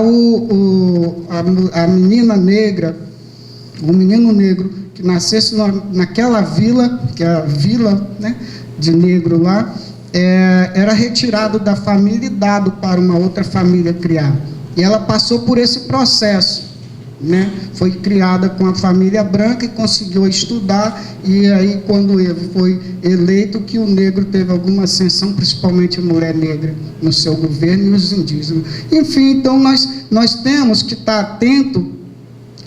a menina negra, o menino negro que nascesse naquela vila, que é a vila, né, de negro lá, era retirado da família e dado para uma outra família criar. E ela passou por esse processo, né? Foi criada com a família branca e conseguiu estudar, e aí quando Evo foi eleito, que o negro teve alguma ascensão, principalmente a mulher negra no seu governo e os indígenas. Enfim, então nós temos que estar atento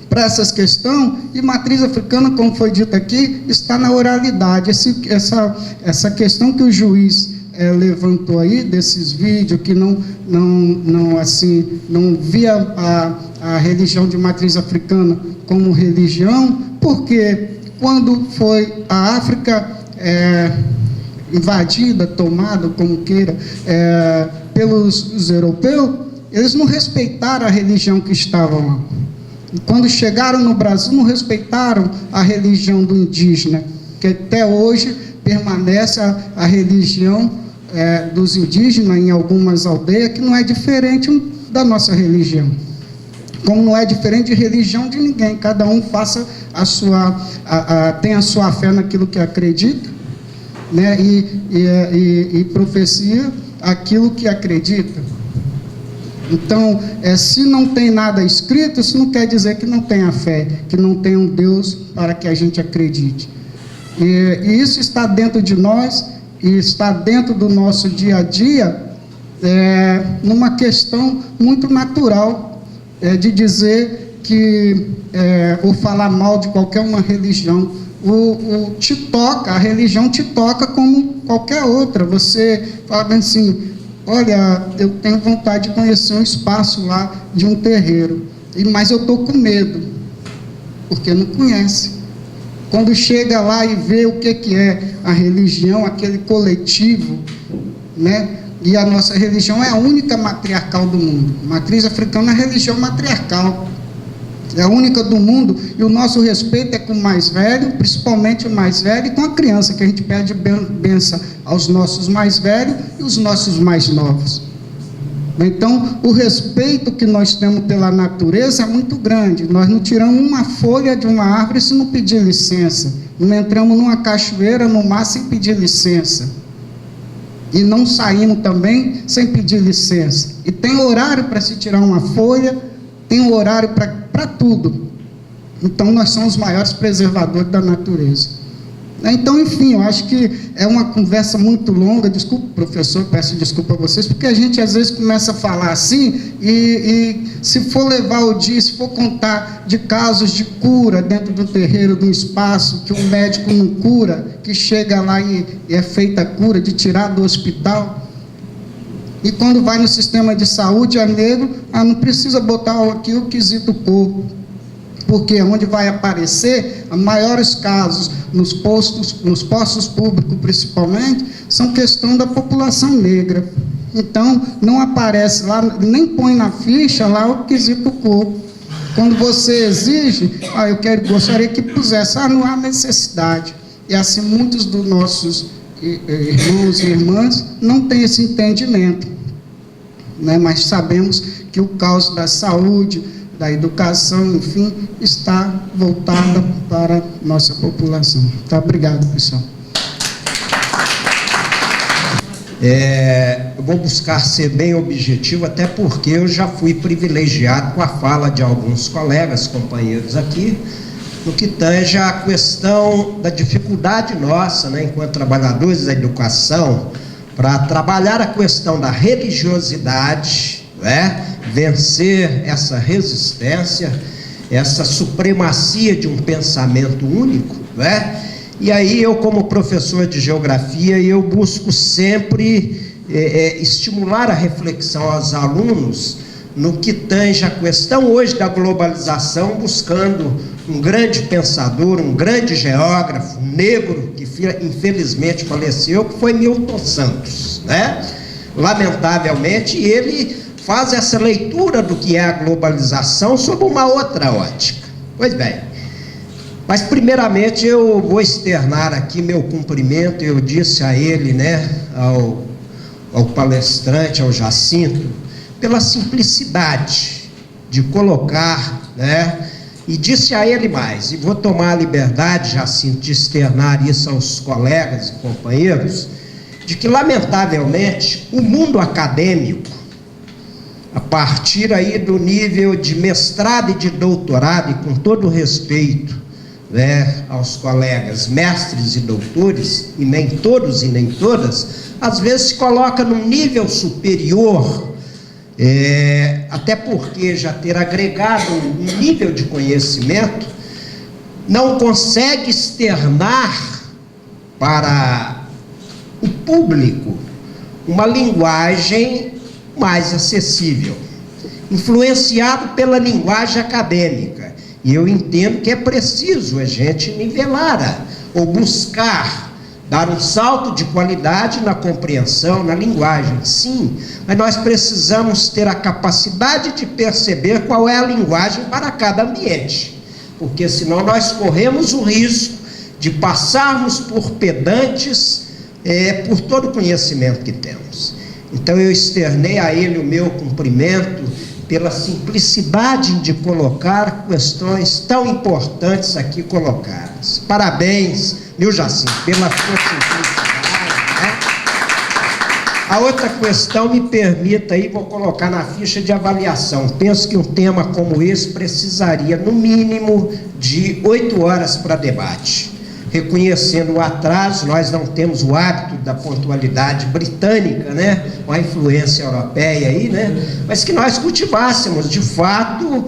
para essas questões, e matriz africana, como foi dito aqui, está na oralidade. Essa questão que o juiz levantou aí, desses vídeos, que não via a religião de matriz africana como religião, porque quando foi a África invadida, tomada, como queira, pelos europeus, eles não respeitaram a religião que estavam lá. E quando chegaram no Brasil, não respeitaram a religião do indígena, que até hoje permanece a religião dos indígenas em algumas aldeias, que não é diferente da nossa religião. Como não é diferente de religião de ninguém, cada um faça tem a sua fé naquilo que acredita, né? E profecia aquilo que acredita. Então, se não tem nada escrito, isso não quer dizer que não tenha fé, que não tenha um Deus para que a gente acredite. E isso está dentro de nós, e está dentro do nosso dia a dia, numa questão muito natural, de dizer que, ou falar mal de qualquer uma religião, a religião te toca como qualquer outra. Você fala assim: olha, eu tenho vontade de conhecer um espaço lá de um terreiro, mas eu estou com medo, porque não conhece. Quando chega lá e vê o que é a religião, aquele coletivo, né? E a nossa religião é a única matriarcal do mundo. Matriz africana é a religião matriarcal. É a única do mundo, e o nosso respeito é com o mais velho, principalmente o mais velho, e com a criança, que a gente pede bênção aos nossos mais velhos e os nossos mais novos. Então, o respeito que nós temos pela natureza é muito grande. Nós não tiramos uma folha de uma árvore se não pedir licença. Não entramos numa cachoeira, no mar, sem pedir licença. E não saímos também sem pedir licença. E tem horário para se tirar uma folha, tem um horário para tudo. Então, nós somos os maiores preservadores da natureza. Então, enfim, eu acho que é uma conversa muito longa. Desculpa, professor, peço desculpa a vocês, porque a gente às vezes começa a falar assim, e se for levar o dia, se for contar de casos de cura dentro do terreiro, do espaço, que um médico não cura, que chega lá e é feita a cura, de tirar do hospital, e quando vai no sistema de saúde, é negro, não precisa botar aqui o quesito corpo, porque onde vai aparecer, os maiores casos, nos postos públicos principalmente, são questão da população negra. Então, não aparece lá, nem põe na ficha lá o quesito corpo. Quando você exige, gostaria que pusesse, não há necessidade. E assim, muitos dos nossos irmãos e irmãs não têm esse entendimento, né? Mas sabemos que o caos da saúde, da educação, enfim, está voltada para a nossa população. Tá, obrigado, pessoal. Eu vou buscar ser bem objetivo, até porque eu já fui privilegiado com a fala de alguns colegas, companheiros aqui, no que tange a questão da dificuldade nossa, né, enquanto trabalhadores da educação, para trabalhar a questão da religiosidade, né, vencer essa resistência, essa supremacia de um pensamento único, né? E aí eu, como professor de geografia, eu busco sempre estimular a reflexão aos alunos no que tange a questão hoje da globalização, buscando um grande pensador, um grande geógrafo, um negro, que infelizmente faleceu, que foi Milton Santos, né? Lamentavelmente, ele faz essa leitura do que é a globalização sob uma outra ótica. Pois bem, mas primeiramente eu vou externar aqui meu cumprimento. Eu disse a ele, né, ao palestrante, ao Jacinto, pela simplicidade de colocar, né, e disse a ele mais, e vou tomar a liberdade, Jacinto, de externar isso aos colegas e companheiros, de que, lamentavelmente, o mundo acadêmico, a partir aí do nível de mestrado e de doutorado, e com todo o respeito, né, aos colegas mestres e doutores, e nem todos e nem todas, às vezes se coloca num nível superior, até porque já ter agregado um nível de conhecimento, não consegue externar para o público uma linguagem mais acessível, influenciado pela linguagem acadêmica. E eu entendo que é preciso a gente nivelar ou buscar dar um salto de qualidade na compreensão, na linguagem, sim, mas nós precisamos ter a capacidade de perceber qual é a linguagem para cada ambiente, porque senão nós corremos o risco de passarmos por pedantes por todo o conhecimento que temos. Então eu externei a ele o meu cumprimento pela simplicidade de colocar questões tão importantes aqui colocadas. Parabéns, viu, Jacinto, pela sua simplicidade, né? A outra questão, me permita aí, vou colocar na ficha de avaliação. Penso que um tema como esse precisaria, no mínimo, de 8 horas para debate. Reconhecendo o atraso, nós não temos o hábito da pontualidade britânica, né, com a influência europeia aí, né, mas que nós cultivássemos, de fato,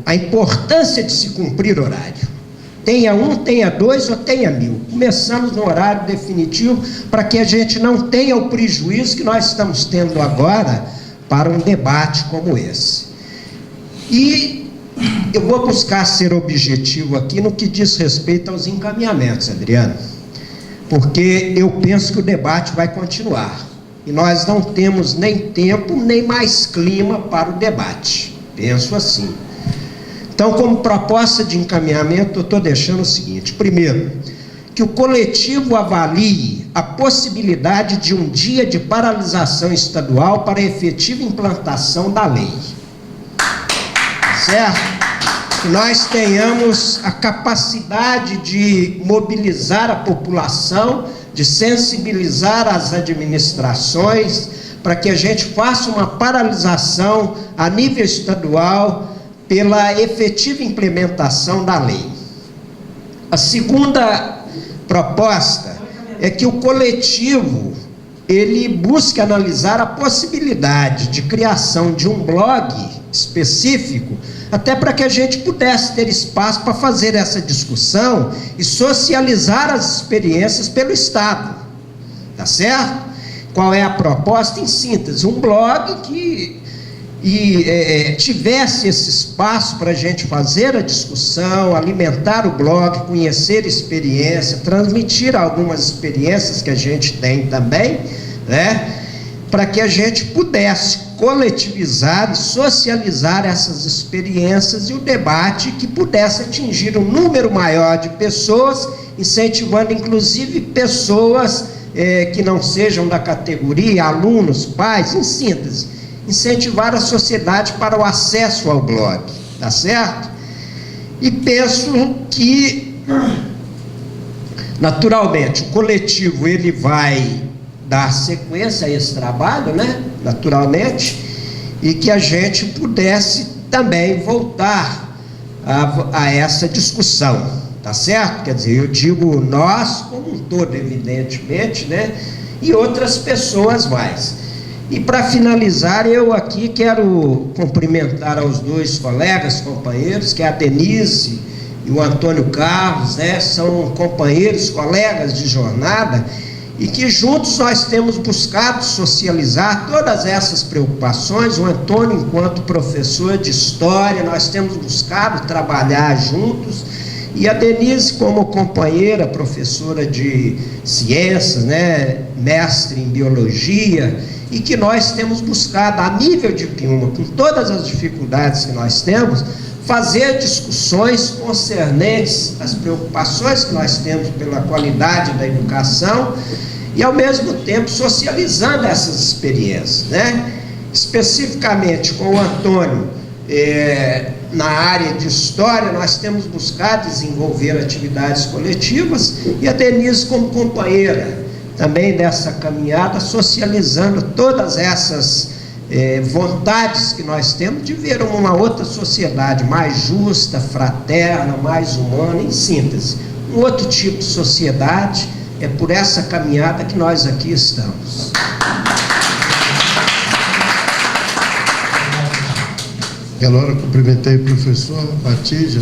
a importância de se cumprir horário. Tenha um, tenha dois ou tenha 1000. Começamos no horário definitivo para que a gente não tenha o prejuízo que nós estamos tendo agora para um debate como esse. E eu vou buscar ser objetivo aqui no que diz respeito aos encaminhamentos, Adriano, porque eu penso que o debate vai continuar, e nós não temos nem tempo, nem mais clima para o debate, penso assim. Então, como proposta de encaminhamento, eu estou deixando o seguinte: primeiro, que o coletivo avalie a possibilidade de um dia de paralisação estadual para a efetiva implantação da lei. Certo? Que nós tenhamos a capacidade de mobilizar a população, de sensibilizar as administrações, para que a gente faça uma paralisação a nível estadual pela efetiva implementação da lei. A segunda proposta é que o coletivo ele busque analisar a possibilidade de criação de um blog específico, até para que a gente pudesse ter espaço para fazer essa discussão e socializar as experiências pelo Estado, tá certo? Qual é a proposta? Em síntese, um blog que tivesse esse espaço para a gente fazer a discussão, alimentar o blog, conhecer experiência, transmitir algumas experiências que a gente tem também, né? Para que a gente pudesse coletivizar e socializar essas experiências e o debate que pudesse atingir um número maior de pessoas, incentivando inclusive pessoas que não sejam da categoria, alunos, pais, em síntese, incentivar a sociedade para o acesso ao blog, tá certo? E penso que, naturalmente, o coletivo ele vai dar sequência a esse trabalho, né? Naturalmente, e que a gente pudesse também voltar a essa discussão, tá certo? Quer dizer, eu digo nós como um todo, evidentemente, né? E outras pessoas mais. E para finalizar, eu aqui quero cumprimentar aos dois colegas, companheiros, que é a Denise e o Antônio Carlos, né? São companheiros, colegas de jornada, e que juntos nós temos buscado socializar todas essas preocupações. O Antônio, enquanto professor de História, nós temos buscado trabalhar juntos, e a Denise como companheira, professora de Ciências, né, mestre em Biologia, e que nós temos buscado, a nível de Piúma, com todas as dificuldades que nós temos, fazer discussões concernentes às preocupações que nós temos pela qualidade da educação e, ao mesmo tempo, socializando essas experiências, né? Especificamente com o Antônio, na área de história, nós temos buscado desenvolver atividades coletivas, e a Denise como companheira também dessa caminhada, socializando todas essas vontades que nós temos de ver uma outra sociedade mais justa, fraterna, mais humana, em síntese, um outro tipo de sociedade. É por essa caminhada que nós aqui estamos. Aquela hora eu cumprimentei o professor Batista,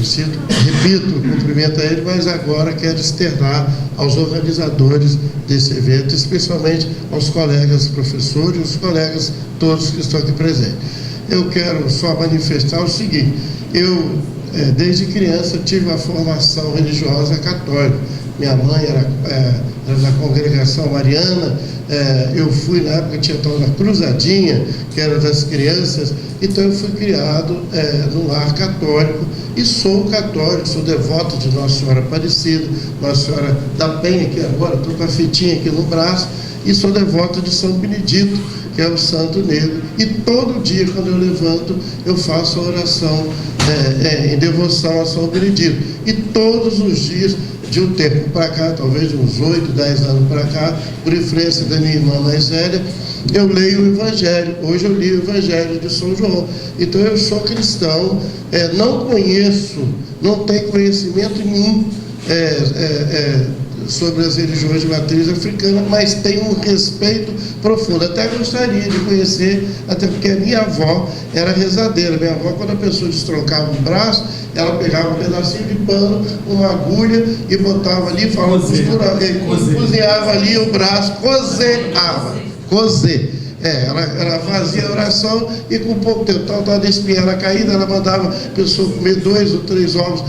repito, cumprimento a ele, mas agora quero externar aos organizadores desse evento, especialmente aos colegas professores, os colegas todos que estão aqui presentes. Eu quero só manifestar o seguinte: eu, desde criança, tive uma formação religiosa católica. Minha mãe era da congregação mariana, eu fui, na época, tinha tal da cruzadinha, que era das crianças, então eu fui criado num lar católico, e sou católico, sou devoto de Nossa Senhora Aparecida, Nossa Senhora da Penha, que agora estou com a fitinha aqui no braço, e sou devoto de São Benedito, que é o Santo Negro, e todo dia, quando eu levanto, eu faço a oração em devoção a São Benedito, e todos os dias, de um tempo para cá, talvez de uns 8, 10 anos para cá, por influência da minha irmã mais velha, eu leio o Evangelho. Hoje eu li o Evangelho de São João. Então eu sou cristão, não conheço, não tenho conhecimento nenhum sobre as religiões de matriz africana, mas tenho um respeito profundo. Até gostaria de conhecer, até porque a minha avó era rezadeira. Minha avó, quando a pessoa destroncava um braço, ela pegava um pedacinho de pano, uma agulha, e botava ali, falava, cozinhava ali o braço, cozer. Ela fazia a oração, e com pouco tempo, estava de espinhela caída, ela mandava a pessoa comer 2 ou 3 ovos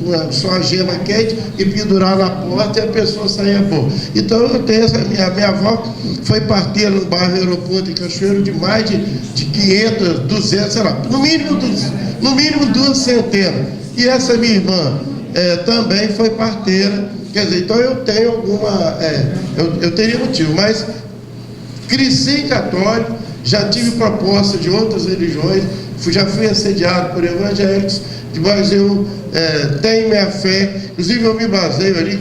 com só a gema quente, e pendurar na porta, e a pessoa saía boa. Então eu tenho minha avó foi parteira no bairro Aeroporto em Cachoeiro de mais de 500, 200, sei lá, no mínimo 2 centenas. E essa minha irmã também foi parteira. Quer dizer, então eu tenho alguma, eu teria motivo, mas cresci católico, já tive proposta de outras religiões, já fui assediado por evangélicos, mas eu tenho minha fé. Inclusive eu me baseio ali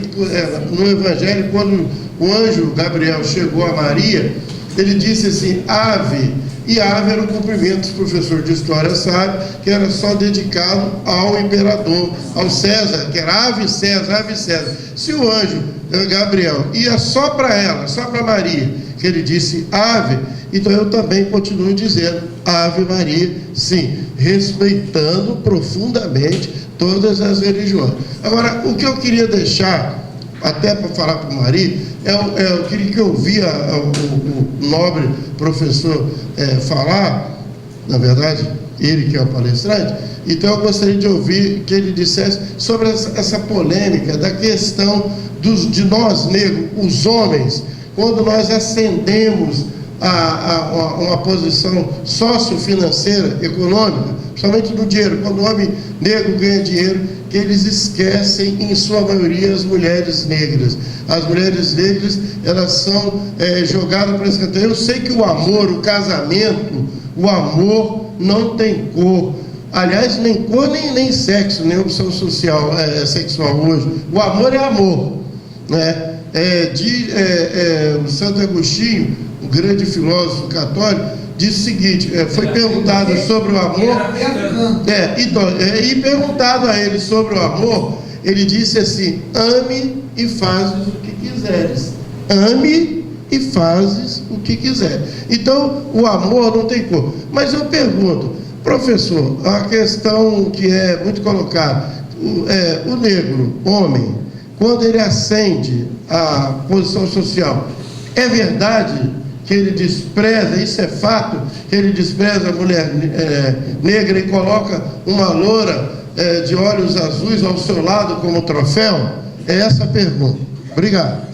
no Evangelho, quando o anjo Gabriel chegou a Maria, ele disse assim, ave, e ave era um cumprimento, o professor de história sabe, que era só dedicado ao imperador, ao César, que era ave César, ave César. Se o anjo Gabriel ia só para ela, só para Maria, que ele disse ave, então eu também continuo dizendo Ave Maria, sim, respeitando profundamente todas as religiões. Agora, o que eu queria deixar, até para falar para o Maria, eu queria que eu ouvia o nobre professor falar, na verdade, ele que é o palestrante, então eu gostaria de ouvir que ele dissesse sobre essa polêmica da questão de nós negros, os homens, quando nós ascendemos a uma posição sociofinanceira, econômica, principalmente no dinheiro, quando o homem negro ganha dinheiro, que eles esquecem, em sua maioria, as mulheres negras. As mulheres negras, elas são jogadas para esse canto. Eu sei que o amor, o casamento, o amor não tem cor. Aliás, nem cor, nem sexo, nem opção social, sexual hoje. O amor é amor, né? O Santo Agostinho, um grande filósofo católico, disse o seguinte, foi perguntado sobre o amor, e perguntado a ele sobre o amor, ele disse assim, ame e fazes o que quiseres. Ame e fazes o que quiseres. Então, o amor não tem cor. Mas eu pergunto, professor, a questão que é muito colocada, o negro, homem, quando ele ascende a posição social, é verdade que ele despreza, isso é fato, que ele despreza a mulher negra e coloca uma loura de olhos azuis ao seu lado como troféu? É essa a pergunta. Obrigado.